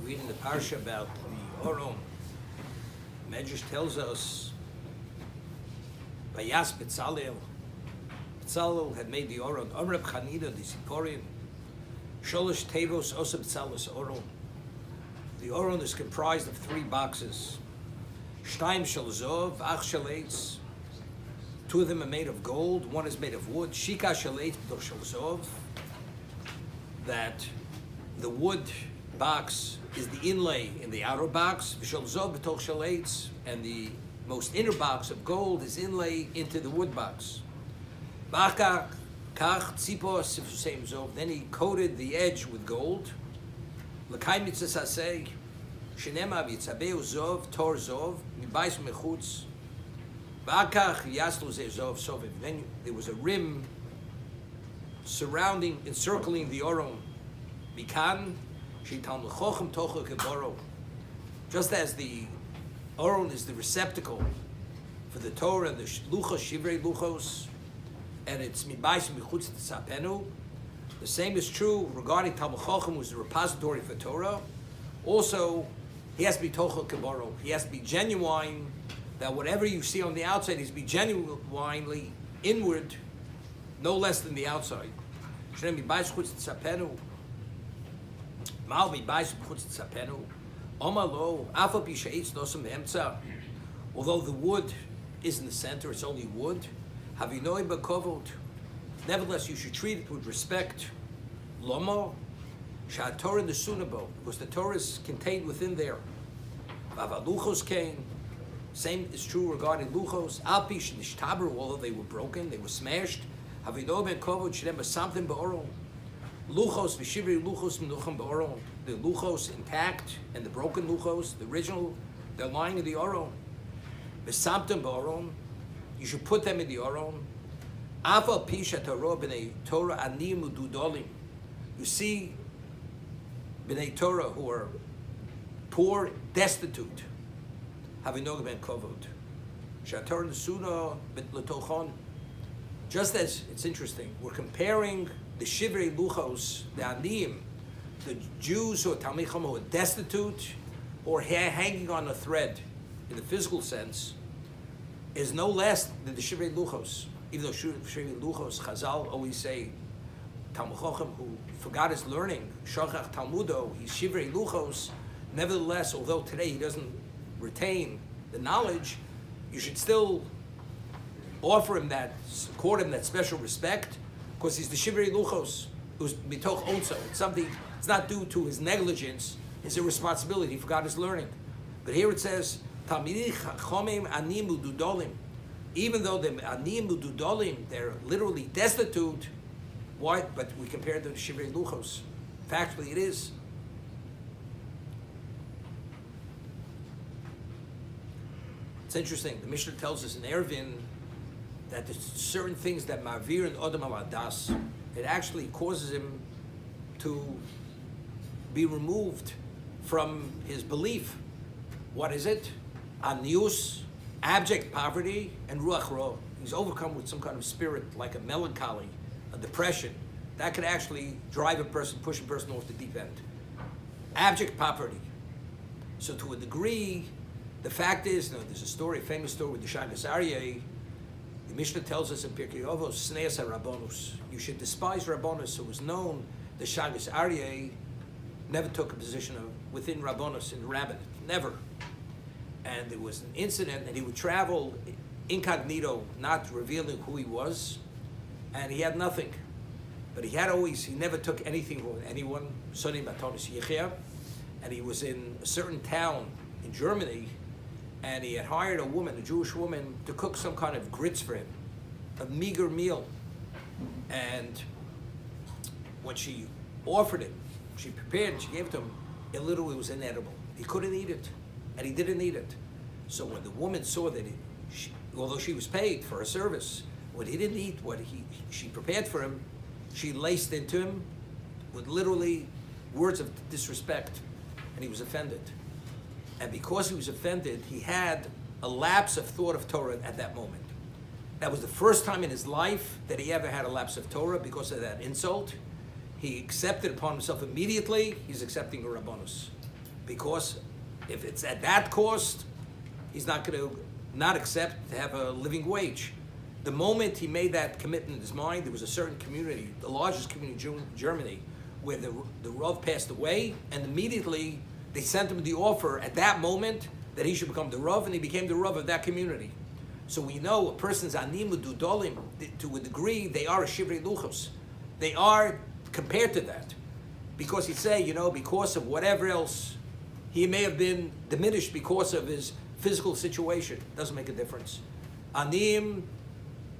reading the parsha about the Oron. Medrash tells us, Vayas Betzalel. Betzalel had made the Oron. Amrab Chanina, the Siporian. Sholosh Tevos Osa Betzalel's Oron. The Oron is comprised of 3 boxes. Shtaim Shel Zov, Ach Shel Eitz. 2 of them are made of gold. 1 is made of wood. Shika Shel Eitz B'toch Shel Zov. That the wood box is the inlay in the outer box, V'shel Zov B'toch Shel Eitz, and the most inner box of gold is inlay into the wood box. B'achar Kach Tzipos Sifusei Zov. Then he coated the edge with gold. L'kai mitzvah saseh Shenema v'yitzabeu Zov Tor Zov Mibais Mechutz. B'achar Yaslu Zeh Zov Soviv. Then there was a rim surrounding, encircling the Oron. Mikan Sheital Mechochem Tocho Keboro. Just as the Oron is the receptacle for the Torah and the Luchos, Shivrei Luchos, and it's Mibais Mechutz Tzapenu, the same is true regarding Talmud Chochem, who's the repository for Torah. Also, he has to be Tocho Keboro. He has to be genuine, that whatever you see on the outside is be genuinely inward, no less than the outside. Shnei Mibais Mechutz Tzapenu. Mal Mibais Mechutz Tzapenu. Omalo, Afal Pi She'etz Nosem Be'emtza. Although the wood is in the center, it's only wood. Havinoi B'kovod. Nevertheless, you should treat it with respect. Lomo, Sha'atorah Nesunabo, because the Torah is contained within there. Vavaluchos came. Same is true regarding luchos. Alpi Shnishtaber, although they were broken, they were smashed. Havinoi B'kovod Shem B'samtim B'oron. Luchos v'shivri luchos menucham b'oron. The luchos intact and the broken luchos, the original, they're lying in the oron. V'samtim b'oron. You should put them in the oron. Afal pisha Torah b'nei Torah anim ududolim. You see b'nei Torah who are poor, destitute. Havinog ben kovod. Shator nesuna b'letochon. Just as it's interesting, we're comparing the Shivrei Luchos, the Aniyim, the Jews who are Talmid Chacham who are destitute or hanging on a thread in the physical sense, is no less than the Shivrei Luchos. Even though Shivrei Luchos, Chazal always say, Talmid Chacham who forgot his learning, Shochach Talmudo, he's Shivrei Luchos. Nevertheless, although today he doesn't retain the knowledge, you should still offer him that, accord him that special respect, because he's the Shivrei Luchos, who's mitoch onso. It's something, it's not due to his negligence, it's a responsibility, he forgot his learning. But here it says, Talmidei Chachomim anim ududolim. Even though they're anim ududolim, they're literally destitute, why? But we compare them to Shivrei Luchos. Factually it is. It's interesting, the Mishnah tells us in Eruvin, that there's certain things that Ma'avir and Odom al-Adas, it actually causes him to be removed from his belief. What is it? Anius, abject poverty, and Ruach Ra. He's overcome with some kind of spirit, like a melancholy, a depression. That could actually drive a person, push a person off the deep end. Abject poverty. So to a degree, the fact is, there's a story, a famous story with the Shagas Aryeh. The Mishnah tells us in Pirkei Avos, Sneas HaRabonus. You should despise Rabonus. It was known the Shagas Aryeh never took a position within Rabonus in the rabbinate. Never. And there was an incident that he would travel incognito, not revealing who he was, and he had nothing. But he never took anything from anyone, Soni Matonis Yechia, and he was in a certain town in Germany, and he had hired a woman, a Jewish woman, to cook some kind of grits for him, a meager meal. And when she offered it, she prepared it, she gave it to him, it literally was inedible. He couldn't eat it, and he didn't eat it. So when the woman saw that, although she was paid for her service, when he didn't eat what she prepared for him, she laced into him with literally words of disrespect, and he was offended. And because he was offended, he had a lapse of thought of Torah at that moment. That was the first time in his life that he ever had a lapse of Torah because of that insult. He accepted upon himself immediately, he's accepting a Rabbanus. because if it's at that cost, he's not going to not accept to have a living wage. The moment he made that commitment in his mind, there was a certain community, the largest community in Germany, where the Rav passed away, and immediately they sent him the offer at that moment that he should become the Rav, and he became the Rav of that community. So we know a person's anim u'dudolim, to a degree, they are a shivrei luchos. They are compared to that. Because he'd say, because of whatever else, he may have been diminished because of his physical situation. Doesn't make a difference. Anim,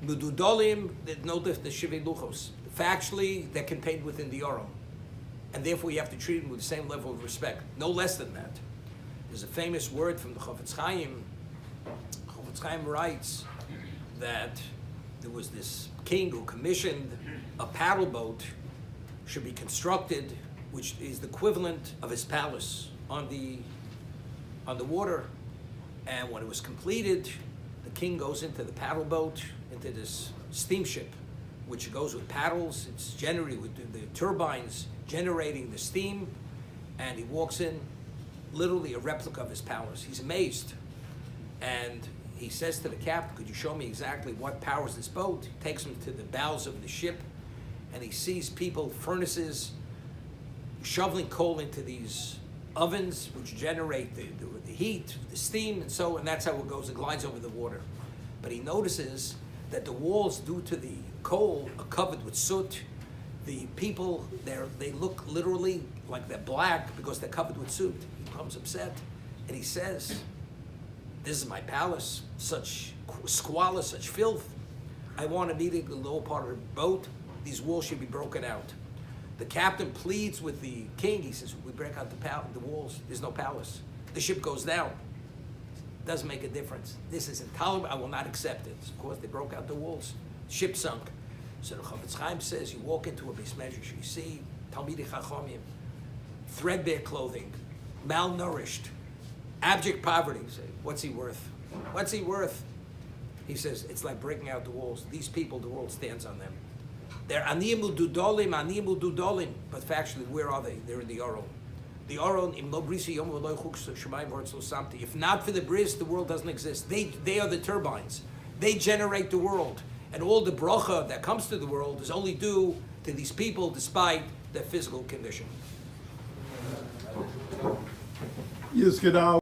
mududolim, no different than shivrei luchos. Factually, they're contained within the Aron. And therefore you have to treat them with the same level of respect. No less than that. There's a famous word from the Chofetz Chaim. Chofetz Chaim writes that there was this king who commissioned a paddle boat should be constructed, which is the equivalent of his palace on the water. And when it was completed, the king goes into the paddle boat, into this steamship, which goes with paddles. It's generated with the turbines generating the steam, and he walks in, literally a replica of his palace. He's amazed, and he says to the captain, "Could you show me exactly what powers this boat?" He takes him to the bows of the ship, and he sees people, furnaces, shoveling coal into these ovens, which generate the heat, the steam, and that's how it goes. It glides over the water. But he notices that the walls, due to the coal, are covered with soot. The people, they look literally like they're black because they're covered with soot. He becomes upset, and he says, "This is my palace, such squalor, such filth. I want immediately the lower part of the boat, these walls should be broken out." The captain pleads with the king. He says, "We break out the walls, there's no palace." The ship goes down. Doesn't make a difference. This is intolerable, I will not accept it. Of course, they broke out the walls. Ship sunk. So the Chofetz Chaim says, you walk into a Beis Medrash, you see Talmidei Chachamim, threadbare clothing, malnourished, abject poverty. You say, what's he worth? What's he worth? He says, it's like breaking out the walls. These people, the world stands on them. They're aniyim u'dudolim, but factually, where are they? They're in the Aron. The Aron, im lo brisi yom v'lo chuks shemayim v'ortz lo samti. If not for the bris, the world doesn't exist. They are the turbines. They generate the world. And all the bracha that comes to the world is only due to these people despite their physical condition. Yes, genau.